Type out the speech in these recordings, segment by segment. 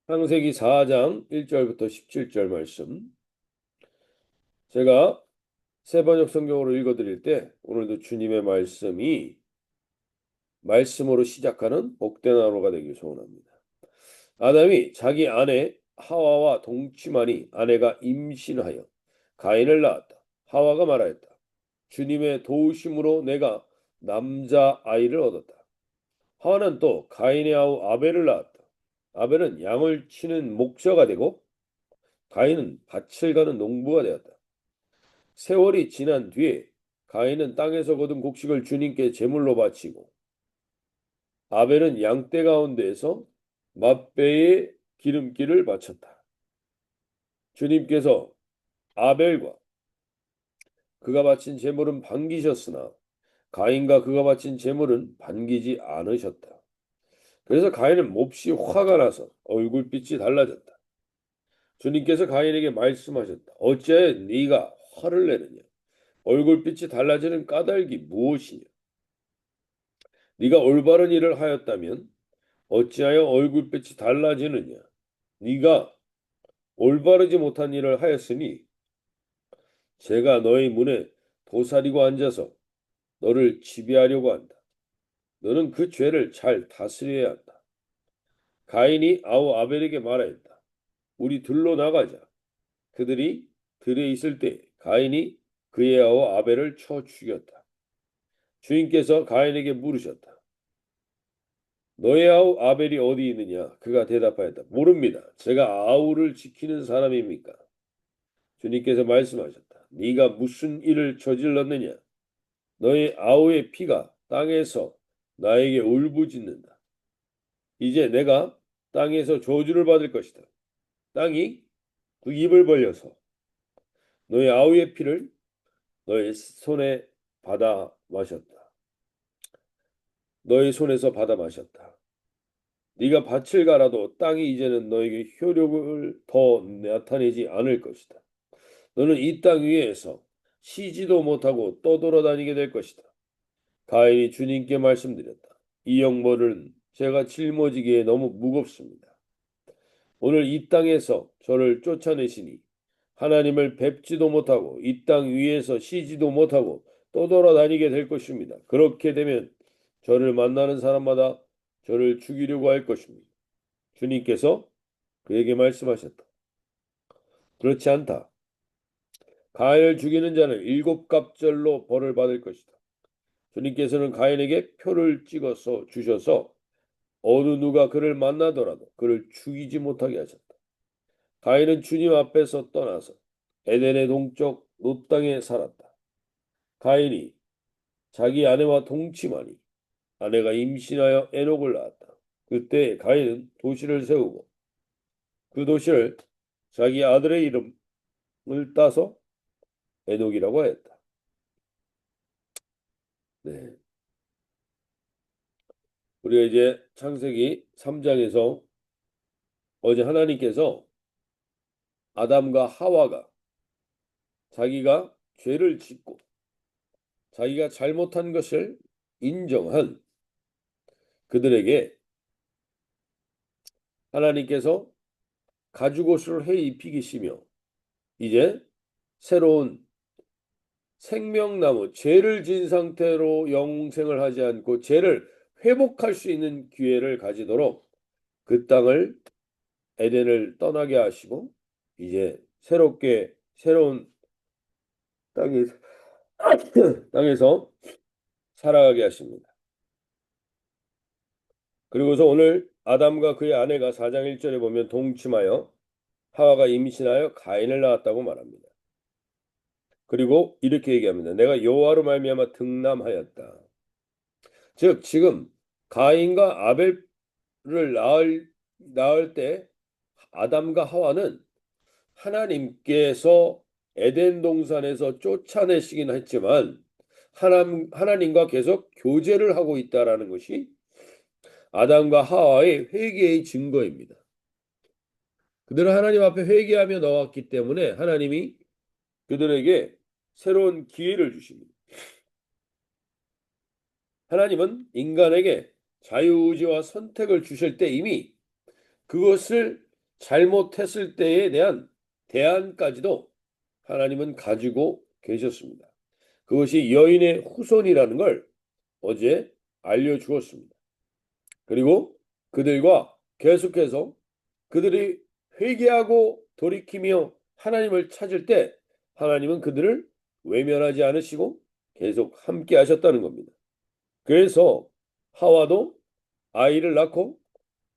창세기 4장 1절부터 17절 말씀. 제가 세 번역 성경으로 읽어드릴 때 오늘도 주님의 말씀이 말씀으로 시작하는 복된 하루가 되길 소원합니다. 아담이 자기 아내 하와와 동침하니 아내가 임신하여 가인을 낳았다. 하와가 말하였다. 주님의 도우심으로 내가 남자 아이를 얻었다. 하와는 또 가인의 아우 아벨을 낳았다. 아벨은 양을 치는 목자가 되고 가인은 밭을 가는 농부가 되었다. 세월이 지난 뒤에 가인은 땅에서 거둔 곡식을 주님께 제물로 바치고 아벨은 양떼 가운데에서 맛배의 기름기를 바쳤다. 주님께서 아벨과 그가 바친 제물은 반기셨으나 가인과 그가 바친 제물은 반기지 않으셨다. 그래서 가인은 몹시 화가 나서 얼굴빛이 달라졌다. 주님께서 가인에게 말씀하셨다. 어찌하여 네가 화를 내느냐? 얼굴빛이 달라지는 까닭이 무엇이냐? 네가 올바른 일을 하였다면 어찌하여 얼굴빛이 달라지느냐? 네가 올바르지 못한 일을 하였으니 제가 너의 문에 도사리고 앉아서 너를 지배하려고 한다. 너는 그 죄를 잘 다스려야 한다. 가인이 아우 아벨에게 말하였다. 우리 들로 나가자. 그들이 들에 있을 때 가인이 그의 아우 아벨을 쳐 죽였다. 주인께서 가인에게 물으셨다. 너의 아우 아벨이 어디 있느냐? 그가 대답하였다. 모릅니다. 제가 아우를 지키는 사람입니까? 주님께서 말씀하셨다. 네가 무슨 일을 저질렀느냐? 너의 아우의 피가 땅에서 나에게 울부짖는다. 이제 내가 땅에서 저주를 받을 것이다. 땅이 그 입을 벌려서 너의 아우의 피를 너의 손에 받아 마셨다. 너의 손에서 받아 마셨다. 네가 밭을 갈아도 땅이 이제는 너에게 효력을 더 나타내지 않을 것이다. 너는 이 땅 위에서 쉬지도 못하고 떠돌아다니게 될 것이다. 가인이 주님께 말씀드렸다. 이 영벌은 제가 짊어지기에 너무 무겁습니다. 오늘 이 땅에서 저를 쫓아내시니 하나님을 뵙지도 못하고 이 땅 위에서 쉬지도 못하고 떠돌아다니게 될 것입니다. 그렇게 되면 저를 만나는 사람마다 저를 죽이려고 할 것입니다. 주님께서 그에게 말씀하셨다. 그렇지 않다. 가인을 죽이는 자는 7갑절로 벌을 받을 것이다. 주님께서는 가인에게 표를 찍어서 주셔서 어느 누가 그를 만나더라도 그를 죽이지 못하게 하셨다. 가인은 주님 앞에서 떠나서 에덴의 동쪽 롯 땅에 살았다. 가인이 자기 아내와 동침하니 아내가 임신하여 에녹을 낳았다. 그때 가인은 도시를 세우고 그 도시를 자기 아들의 이름을 따서 에녹이라고 했다. 네. 우리가 이제 창세기 3장에서 어제 하나님께서 아담과 하와가 자기가 죄를 짓고 자기가 잘못한 것을 인정한 그들에게 하나님께서 가죽옷을 해 입히시며 이제 새로운 생명나무, 죄를 진 상태로 영생을 하지 않고 죄를 회복할 수 있는 기회를 가지도록 그 땅을 에덴을 떠나게 하시고 이제 새롭게 새로운 땅에, 땅에서 살아가게 하십니다. 그리고서 오늘 아담과 그의 아내가 4장 1절에 보면 동침하여 하와가 임신하여 가인을 낳았다고 말합니다. 그리고 이렇게 얘기합니다. 내가 여호와로 말미암아 등남하였다. 즉 지금 가인과 아벨을 낳을 때 아담과 하와는 하나님께서 에덴 동산에서 쫓아내시긴 했지만 하나님과 계속 교제를 하고 있다라는 것이 아담과 하와의 회개의 증거입니다. 그들은 하나님 앞에 회개하며 나왔기 때문에 하나님이 그들에게 새로운 기회를 주십니다. 하나님은 인간에게 자유의지와 선택을 주실 때 이미 그것을 잘못했을 때에 대한 대안까지도 하나님은 가지고 계셨습니다. 그것이 여인의 후손이라는 걸 어제 알려주었습니다. 그리고 그들과 계속해서 그들이 회개하고 돌이키며 하나님을 찾을 때 하나님은 그들을 외면하지 않으시고 계속 함께 하셨다는 겁니다. 그래서 하와도 아이를 낳고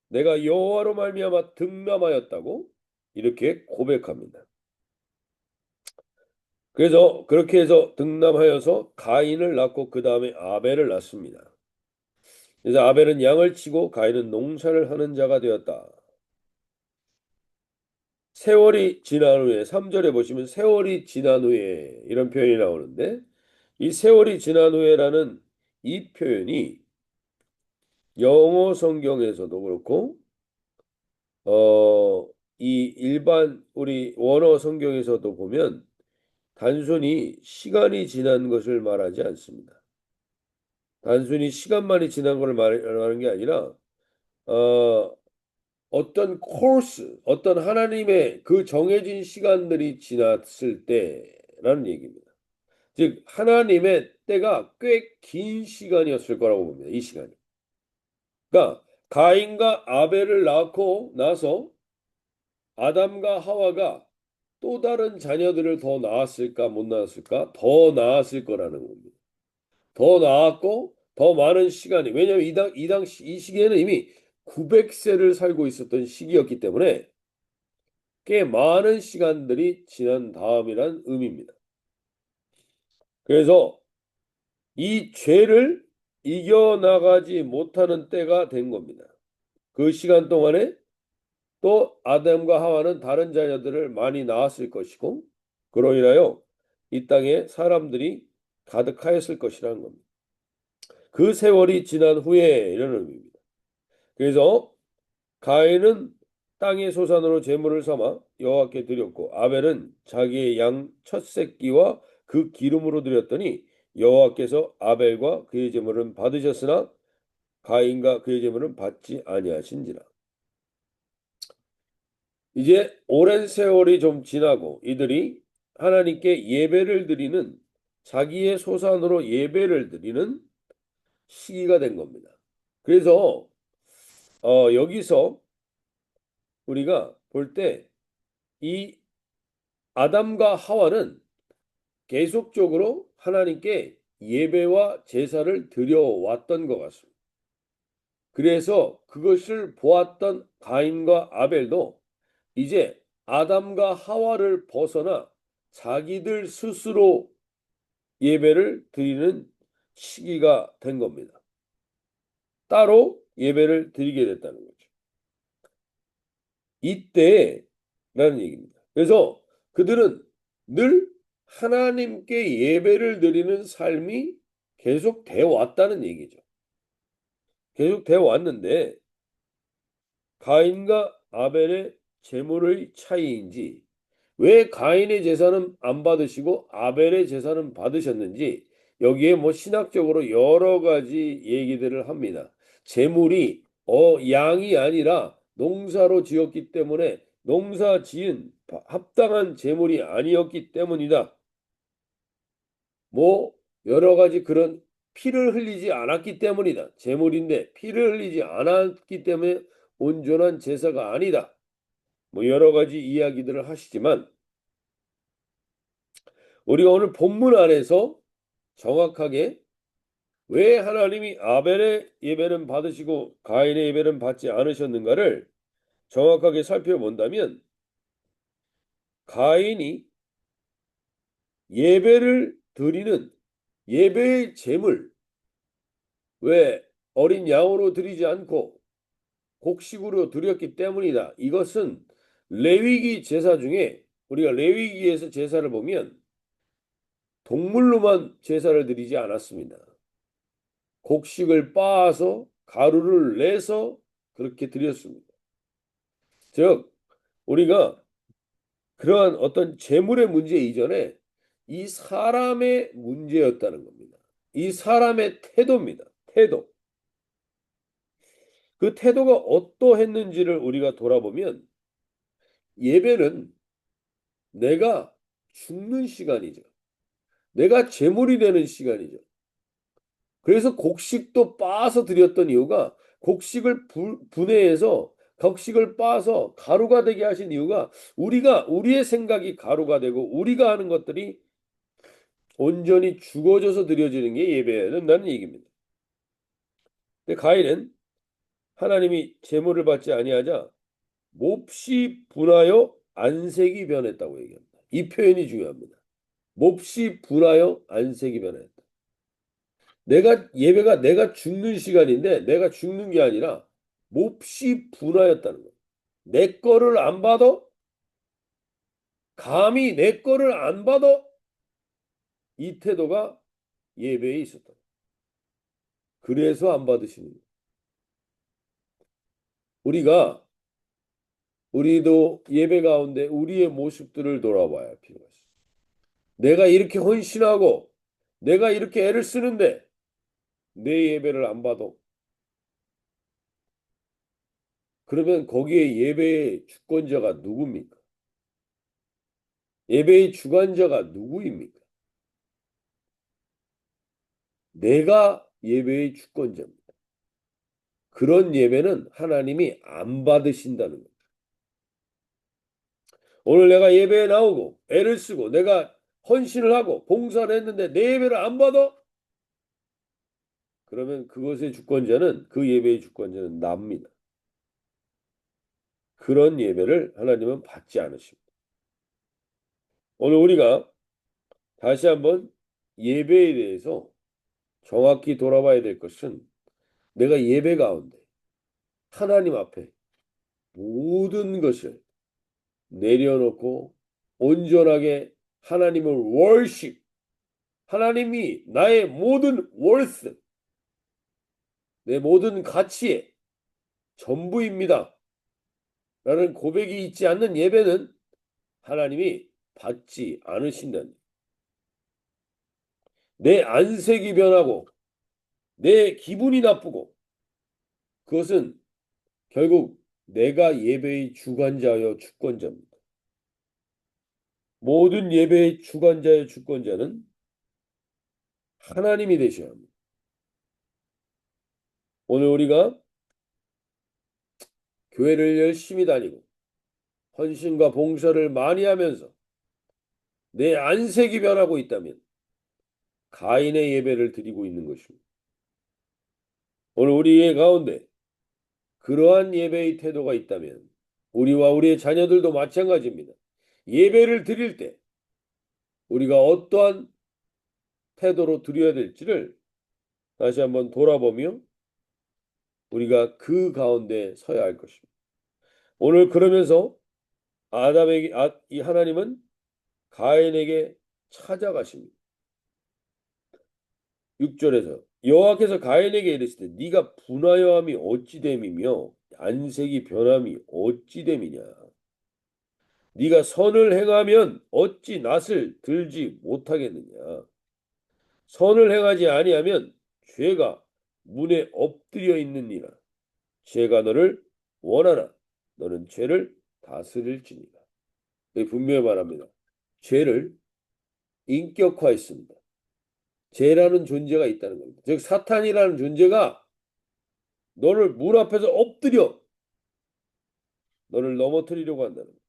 내가 여호와로 말미암아 득남하였다고 이렇게 고백합니다. 그래서 그렇게 해서 득남하여서 가인을 낳고 그 다음에 아벨을 낳습니다. 그래서 아벨은 양을 치고 가인은 농사를 하는 자가 되었다. 세월이 지난 후에 3절에 보시면 세월이 지난 후에 이런 표현이 나오는데 이 세월이 지난 후에라는 이 표현이 영어 성경에서도 그렇고 이 일반 우리 원어 성경에서도 보면 단순히 시간이 지난 것을 말하지 않습니다. 단순히 시간만이 지난 것을 말하는 게 아니라 어, 어떤 코스, 어떤 하나님의 그 정해진 시간들이 지났을 때라는 얘기입니다. 즉 하나님의 때가 꽤 긴 시간이었을 거라고 봅니다. 이 시간이. 그러니까 가인과 아벨을 낳고 나서 아담과 하와가 또 다른 자녀들을 더 낳았을까 못 낳았을까? 더 낳았을 거라는 겁니다. 더 낳았고 더 많은 시간이 왜냐하면 이 시기에는 이미 900세를 살고 있었던 시기였기 때문에 꽤 많은 시간들이 지난 다음이란 의미입니다. 그래서 이 죄를 이겨나가지 못하는 때가 된 겁니다. 그 시간 동안에 또 아담과 하와는 다른 자녀들을 많이 낳았을 것이고 그로 인하여 이 땅에 사람들이 가득하였을 것이라는 겁니다. 그 세월이 지난 후에 이런 의미입니다. 그래서 가인은 땅의 소산으로 제물을 삼아 여호와께 드렸고 아벨은 자기의 양 첫 새끼와 그 기름으로 드렸더니 여호와께서 아벨과 그의 제물은 받으셨으나 가인과 그의 제물은 받지 아니하신지라. 이제 오랜 세월이 좀 지나고 이들이 하나님께 예배를 드리는 자기의 소산으로 예배를 드리는 시기가 된 겁니다. 그래서 여기서 우리가 볼 때 이 아담과 하와는 계속적으로 하나님께 예배와 제사를 드려왔던 것 같습니다. 그래서 그것을 보았던 가인과 아벨도 이제 아담과 하와를 벗어나 자기들 스스로 예배를 드리는 시기가 된 겁니다. 따로 예배를 드리게 됐다는 거죠. 이때라는 얘기입니다. 그래서 그들은 늘 하나님께 예배를 드리는 삶이 계속 되어 왔다는 얘기죠. 계속 되어 왔는데 가인과 아벨의 제물의 차이인지 왜 가인의 제사는 안 받으시고 아벨의 제사는 받으셨는지 여기에 뭐 신학적으로 여러 가지 얘기들을 합니다. 제물이 양이 아니라 농사로 지었기 때문에 농사 지은 합당한 제물이 아니었기 때문이다. 뭐 여러 가지 그런 피를 흘리지 않았기 때문이다. 제물인데 피를 흘리지 않았기 때문에 온전한 제사가 아니다. 뭐 여러 가지 이야기들을 하시지만 우리가 오늘 본문 안에서 정확하게 왜 하나님이 아벨의 예배는 받으시고 가인의 예배는 받지 않으셨는가를 정확하게 살펴본다면 가인이 예배를 드리는 예배의 제물 왜 어린 양으로 드리지 않고 곡식으로 드렸기 때문이다. 이것은 레위기 제사 중에 우리가 레위기에서 제사를 보면 동물로만 제사를 드리지 않았습니다. 곡식을 빻아서 가루를 내서 그렇게 드렸습니다. 즉 우리가 그러한 어떤 재물의 문제 이전에 이 사람의 문제였다는 겁니다. 이 사람의 태도입니다. 태도. 그 태도가 어떠했는지를 우리가 돌아보면 예배는 내가 죽는 시간이죠. 내가 제물이 되는 시간이죠. 그래서 곡식도 빻아서 드렸던 이유가 곡식을 분해해서 곡식을 빻아서 가루가 되게 하신 이유가 우리의 생각이 가루가 되고 우리가 하는 것들이 온전히 죽어져서 드려지는 게 예배해야 된다는 얘기입니다. 근데 가인은 하나님이 제물을 받지 아니하자 몹시 분하여 안색이 변했다고 얘기합니다. 이 표현이 중요합니다. 몹시 분하여 안색이 변했다. 예배가 내가 죽는 시간인데 내가 죽는 게 아니라 몹시 분하였다는 거예요. 내 거를 안 받아? 감히 내 거를 안 받아? 이 태도가 예배에 있었다. 그래서 안 받으시는 거예요. 우리도 예배 가운데 우리의 모습들을 돌아봐야 할 필요가 있어요. 내가 이렇게 헌신하고 내가 이렇게 애를 쓰는데 내 예배를 안 받아. 그러면 거기에 예배의 주권자가 누굽니까? 예배의 주관자가 누구입니까? 내가 예배의 주권자입니다. 그런 예배는 하나님이 안 받으신다는 거예요. 오늘 내가 예배에 나오고 애를 쓰고 내가 헌신을 하고 봉사를 했는데 내 예배를 안 받아? 그러면 그 예배의 주권자는 납니다. 그런 예배를 하나님은 받지 않으십니다. 오늘 우리가 다시 한번 예배에 대해서 정확히 돌아봐야 될 것은 내가 예배 가운데 하나님 앞에 모든 것을 내려놓고 온전하게 하나님을 월십, 하나님이 나의 모든 월스, 내 모든 가치의 전부입니다. 라는 고백이 있지 않는 예배는 하나님이 받지 않으신다는. 내 안색이 변하고 내 기분이 나쁘고 그것은 결국 내가 예배의 주관자여 주권자입니다. 모든 예배의 주관자여 주권자는 하나님이 되셔야 합니다. 오늘 우리가 교회를 열심히 다니고 헌신과 봉사를 많이 하면서 내 안색이 변하고 있다면 가인의 예배를 드리고 있는 것입니다. 오늘 우리의 가운데 그러한 예배의 태도가 있다면 우리와 우리의 자녀들도 마찬가지입니다. 예배를 드릴 때 우리가 어떠한 태도로 드려야 될지를 다시 한번 돌아보며 우리가 그 가운데 서야 할 것입니다. 오늘 그러면서 이 하나님은 가인에게 찾아가십니다. 6절에서 여호와께서 가인에게 이르시되 네가 분하여함이 어찌 됨이며 안색이 변함이 어찌 됨이냐. 네가 선을 행하면 어찌 낯을 들지 못하겠느냐. 선을 행하지 아니하면 죄가 문에 엎드려 있느니라. 죄가 너를 원하나 너는 죄를 다스릴지니라. 분명히 말합니다. 죄를 인격화했습니다. 죄라는 존재가 있다는 겁니다. 즉 사탄이라는 존재가 너를 문 앞에서 엎드려 너를 넘어뜨리려고 한다는 겁니다.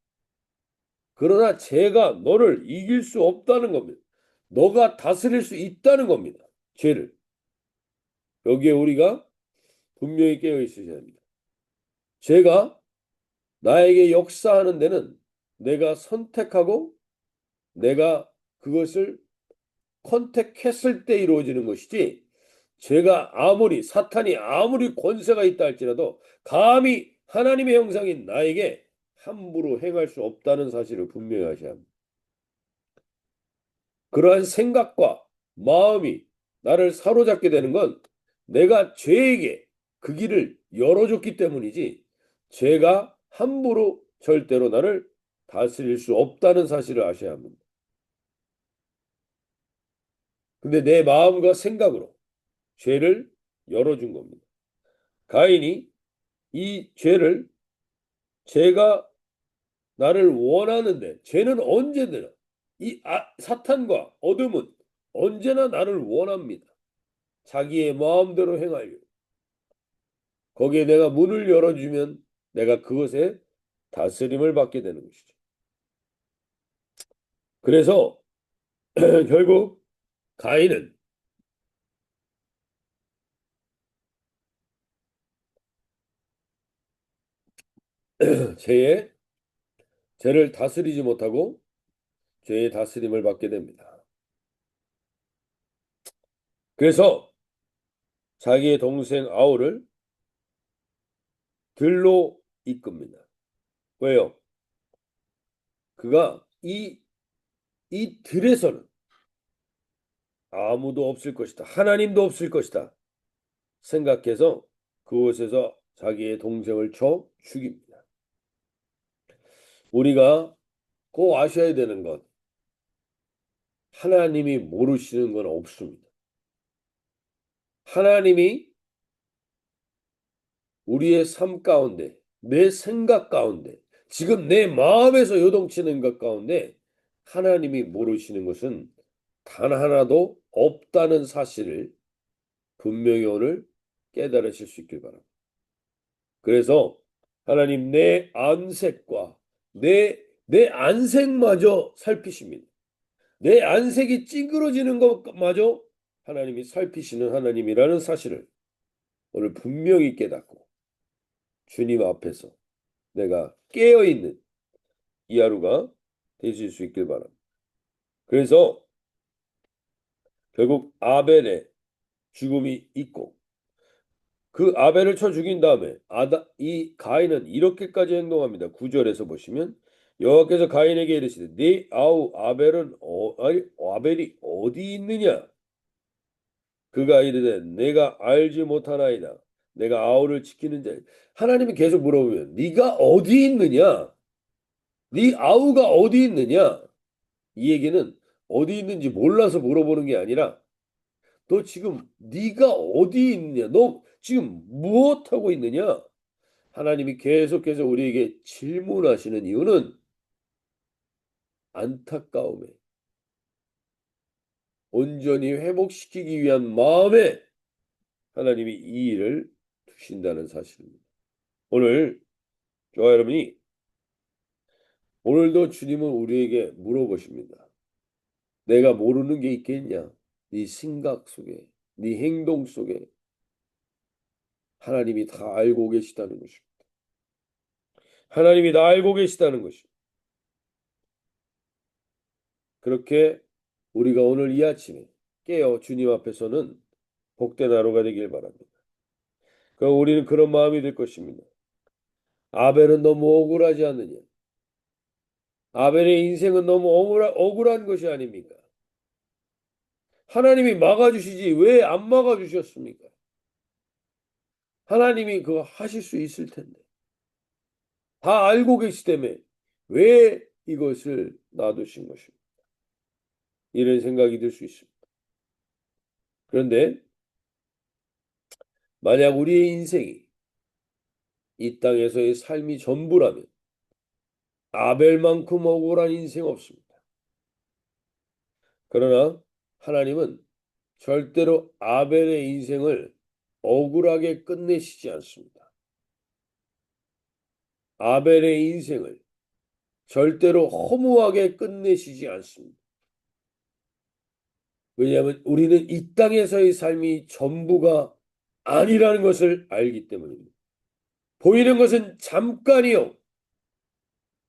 그러나 죄가 너를 이길 수 없다는 겁니다. 너가 다스릴 수 있다는 겁니다. 죄를. 여기에 우리가 분명히 깨어 있으셔야 합니다. 죄가 나에게 역사하는 데는 내가 선택하고 내가 그것을 컨택했을 때 이루어지는 것이지 사탄이 아무리 권세가 있다 할지라도 감히 하나님의 형상인 나에게 함부로 행할 수 없다는 사실을 분명히 하셔야 합니다. 그러한 생각과 마음이 나를 사로잡게 되는 건 내가 죄에게 그 길을 열어줬기 때문이지 죄가 함부로 절대로 나를 다스릴 수 없다는 사실을 아셔야 합니다. 근데 내 마음과 생각으로 죄를 열어준 겁니다. 가인이 이 죄가 나를 원하는데 죄는 언제나 사탄과 어둠은 언제나 나를 원합니다. 자기의 마음대로 행하려. 거기에 내가 문을 열어주면 내가 그것에 다스림을 받게 되는 것이죠. 그래서 결국 가인은 죄의 죄를 다스리지 못하고 죄의 다스림을 받게 됩니다. 그래서 자기의 동생 아우를 들로 이끕니다. 왜요? 그가 이 들에서는 아무도 없을 것이다. 하나님도 없을 것이다. 생각해서 그곳에서 자기의 동생을 쳐 죽입니다. 우리가 꼭 아셔야 되는 것, 하나님이 모르시는 건 없습니다. 하나님이 우리의 삶 가운데, 내 생각 가운데, 지금 내 마음에서 요동치는 것 가운데 하나님이 모르시는 것은 단 하나도 없다는 사실을 분명히 오늘 깨달으실 수 있길 바랍니다. 그래서 하나님 내 안색과 내 안색마저 살피십니다. 내 안색이 찌그러지는 것마저 하나님이 살피시는 하나님이라는 사실을 오늘 분명히 깨닫고 주님 앞에서 내가 깨어있는 이 하루가 되실 수 있길 바랍니다. 그래서 결국 아벨의 죽음이 있고 그 아벨을 쳐 죽인 다음에 이 가인은 이렇게까지 행동합니다. 9절에서 보시면 여호와께서 가인에게 이르시되 네 아우 아벨이 어디 있느냐? 그가 이르되 내가 알지 못하나이다. 내가 아우를 지키는 자. 하나님이 계속 물어보면 네가 어디 있느냐? 네 아우가 어디 있느냐? 이 얘기는 어디 있는지 몰라서 물어보는 게 아니라 너 지금 네가 어디 있느냐? 너 지금 무엇하고 있느냐? 하나님이 계속해서 우리에게 질문하시는 이유는 안타까움에 온전히 회복시키기 위한 마음에 하나님이 이 일을 두신다는 사실입니다. 오늘 저와 여러분이 오늘도 주님은 우리에게 물어보십니다. 내가 모르는 게 있겠냐? 네 생각 속에, 네 행동 속에 하나님이 다 알고 계시다는 것입니다. 하나님이 다 알고 계시다는 것입니다. 그렇게 우리가 오늘 이 아침에 깨어 주님 앞에서는 복된 하루가 되길 바랍니다. 그럼 우리는 그런 마음이 될 것입니다. 아벨은 너무 억울하지 않느냐? 아벨의 인생은 너무 억울한 것이 아닙니까? 하나님이 막아주시지 왜 안 막아주셨습니까? 하나님이 그거 하실 수 있을 텐데. 다 알고 계시 때문에 왜 이것을 놔두신 것입니까? 이런 생각이 들 수 있습니다. 그런데 만약 우리의 인생이 이 땅에서의 삶이 전부라면 아벨만큼 억울한 인생 없습니다. 그러나 하나님은 절대로 아벨의 인생을 억울하게 끝내시지 않습니다. 아벨의 인생을 절대로 허무하게 끝내시지 않습니다. 왜냐하면 우리는 이 땅에서의 삶이 전부가 아니라는 것을 알기 때문입니다. 보이는 것은 잠깐이요.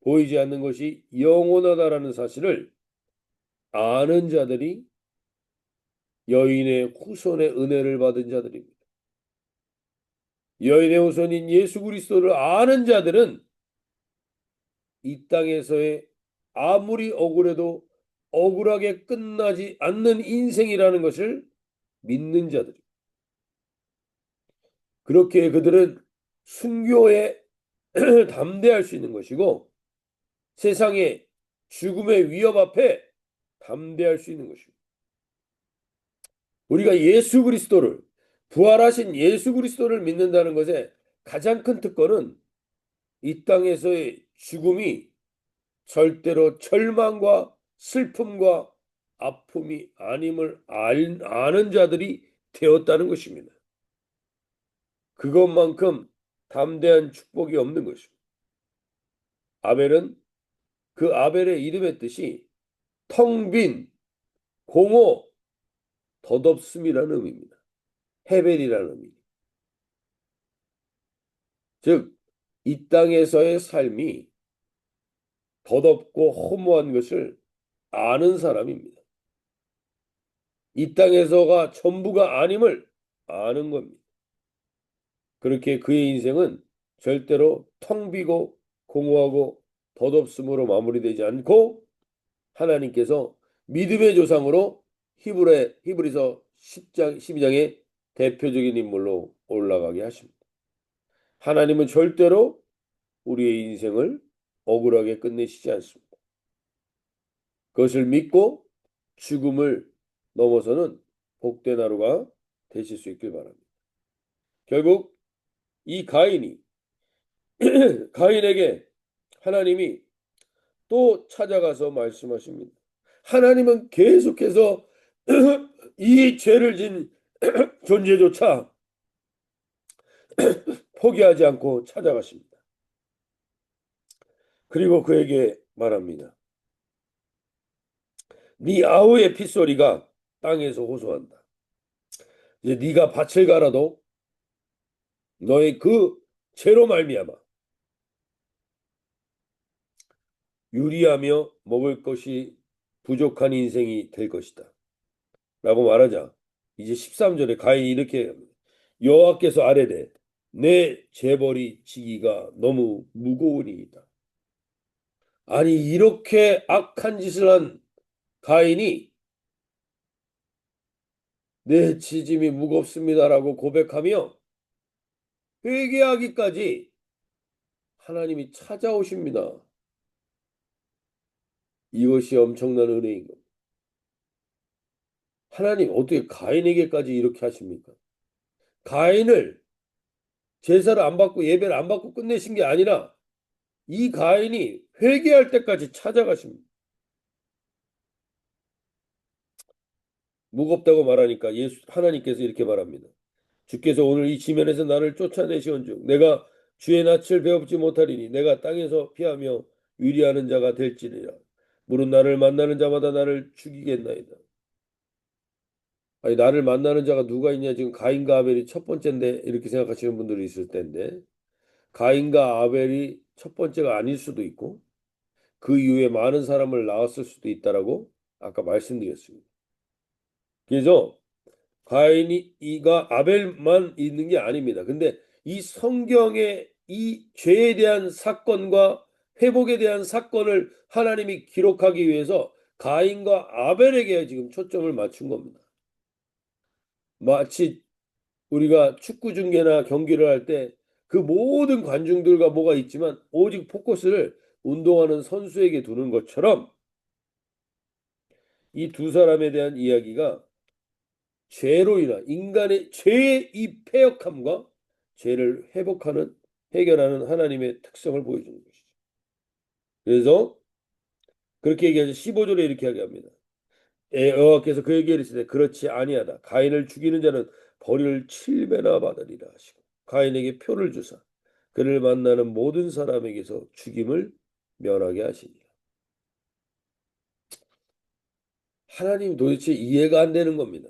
보이지 않는 것이 영원하다라는 사실을 아는 자들이 여인의 후손의 은혜를 받은 자들입니다. 여인의 후손인 예수 그리스도를 아는 자들은 이 땅에서의 아무리 억울해도 억울하게 끝나지 않는 인생이라는 것을 믿는 자들입니다. 그렇게 그들은 순교에 담대할 수 있는 것이고 세상의 죽음의 위협 앞에 담대할 수 있는 것입니다. 우리가 예수 그리스도를 부활하신 예수 그리스도를 믿는다는 것에 가장 큰 특권은 이 땅에서의 죽음이 절대로 절망과 슬픔과 아픔이 아님을 아는 자들이 되었다는 것입니다. 그것만큼 담대한 축복이 없는 것입니다. 아벨은 그 아벨의 이름의 뜻이 텅 빈, 공허, 덧없음이라는 의미입니다. 헤벨이라는 의미. 즉, 이 땅에서의 삶이 덧없고 허무한 것을 아는 사람입니다. 이 땅에서가 전부가 아님을 아는 겁니다. 그렇게 그의 인생은 절대로 텅 비고 공허하고 덧없음으로 마무리되지 않고 하나님께서 믿음의 조상으로 히브리서 10장, 12장의 대표적인 인물로 올라가게 하십니다. 하나님은 절대로 우리의 인생을 억울하게 끝내시지 않습니다. 그것을 믿고 죽음을 넘어서는 복된 하루가 되실 수 있길 바랍니다. 결국 이 가인이 가인에게 하나님이 또 찾아가서 말씀하십니다. 하나님은 계속해서 이 죄를 진 존재조차 포기하지 않고 찾아가십니다. 그리고 그에게 말합니다. 네 아우의 핏소리가 땅에서 호소한다. 이제 네가 밭을 갈아도 너의 그 죄로 말미암아 유리하며 먹을 것이 부족한 인생이 될 것이다. 라고 말하자 이제 13절에 가인이 이렇게 합니다. 여호와께서 아뢰되 내 재벌이 지기가 너무 무거우니이다. 아니 이렇게 악한 짓을 한 가인이 내 지짐이 무겁습니다라고 고백하며 회개하기까지 하나님이 찾아오십니다. 이것이 엄청난 은혜인 겁니다. 하나님 어떻게 가인에게까지 이렇게 하십니까? 가인을 제사를 안 받고 예배를 안 받고 끝내신 게 아니라 이 가인이 회개할 때까지 찾아가십니다. 무겁다고 말하니까 하나님께서 이렇게 말합니다. 주께서 오늘 이 지면에서 나를 쫓아내시온즉 내가 주의 낯을 배웁지 못하리니 내가 땅에서 피하며 위리하는 자가 될지니라. 물은 나를 만나는 자마다 나를 죽이겠나이다. 아니 나를 만나는 자가 누가 있냐 지금 가인과 아벨이 첫 번째인데 이렇게 생각하시는 분들이 있을 텐데 가인과 아벨이 첫 번째가 아닐 수도 있고 그 이후에 많은 사람을 낳았을 수도 있다라고 아까 말씀드렸습니다. 그래서 가인이가 아벨만 있는 게 아닙니다. 근데 이 성경의 이 죄에 대한 사건과 회복에 대한 사건을 하나님이 기록하기 위해서 가인과 아벨에게 지금 초점을 맞춘 겁니다. 마치 우리가 축구 중계나 경기를 할 때 그 모든 관중들과 뭐가 있지만 오직 포커스를 운동하는 선수에게 두는 것처럼 이 두 사람에 대한 이야기가 죄로 인한 인간의 죄의 이 패역함과 죄를 회복하는 해결하는 하나님의 특성을 보여주는 것이죠. 그래서 그렇게 얘기하죠. 15절에 이렇게 이야기합니다. 여호와께서 그에게 이르시되 그렇지 아니하다. 가인을 죽이는 자는 벌을 7배나 받으리라 하시고 가인에게 표를 주사 그를 만나는 모든 사람에게서 죽임을 면하게 하시니라. 하나님 도대체 이해가 안 되는 겁니다.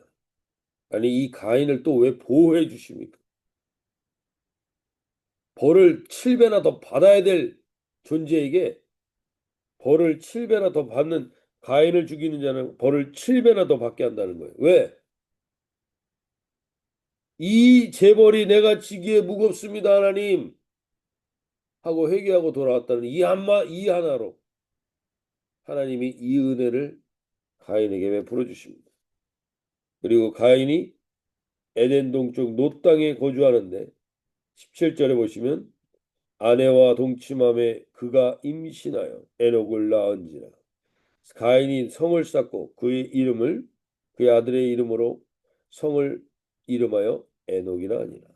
아니 이 가인을 또 왜 보호해 주십니까? 벌을 7배나 더 받아야 될 존재에게 벌을 7배나 더 받는 가인을 죽이는 자는 벌을 7배나 더 받게 한다는 거예요. 왜? 이 재벌이 내가 지기에 무겁습니다, 하나님. 하고 회개하고 돌아왔다는 이 하나로 하나님이 이 은혜를 가인에게 베풀어 주십니다. 그리고 가인이 에덴 동쪽 노 땅에 거주하는데 17절에 보시면 아내와 동침함에 그가 임신하여 에녹을 낳은지라. 가인이 성을 쌓고 그의 아들의 이름으로 성을 이름하여 에녹이라 하니라.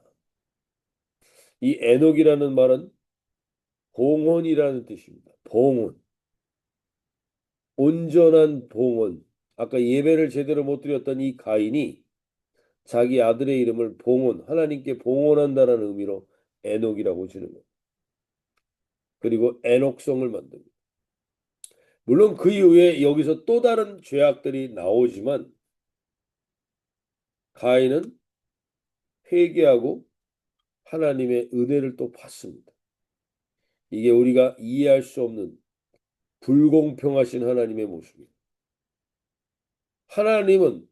이 에녹이라는 말은 봉헌이라는 뜻입니다. 봉헌. 온전한 봉헌, 아까 예배를 제대로 못 드렸던 이 가인이 자기 아들의 이름을 봉헌, 하나님께 봉헌한다라는 의미로 에녹이라고 지는 거예요. 그리고 에녹성을 만듭니다. 물론 그 이후에 여기서 또 다른 죄악들이 나오지만 가인은 회개하고 하나님의 은혜를 또 받습니다. 이게 우리가 이해할 수 없는 불공평하신 하나님의 모습입니다. 하나님은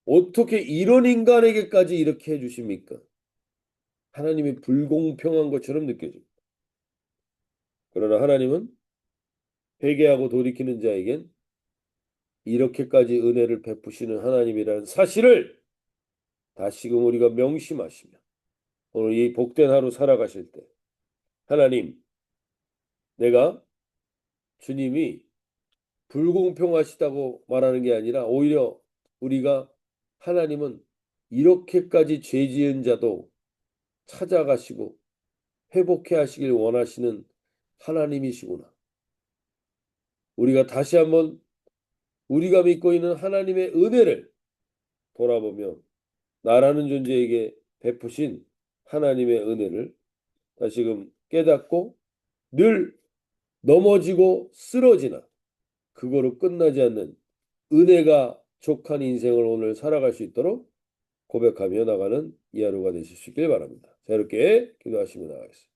어떻게 이런 인간에게까지 이렇게 해주십니까? 하나님이 불공평한 것처럼 느껴집니다. 그러나 하나님은 회개하고 돌이키는 자에겐 이렇게까지 은혜를 베푸시는 하나님이라는 사실을 다시금 우리가 명심하시며 오늘 이 복된 하루 살아가실 때 하나님, 내가 주님이 불공평하시다고 말하는 게 아니라 오히려 우리가 하나님은 이렇게까지 죄 지은 자도 찾아가시고 회복해 하시길 원하시는 하나님이시구나. 우리가 다시 한번 우리가 믿고 있는 하나님의 은혜를 돌아보며 나라는 존재에게 베푸신 하나님의 은혜를 다시금 깨닫고 늘 넘어지고 쓰러지나 그거로 끝나지 않는 은혜가 족한 인생을 오늘 살아갈 수 있도록 고백하며 나가는 이 하루가 되실 수 있길 바랍니다. 자, 이렇게 기도하시며 나가겠습니다.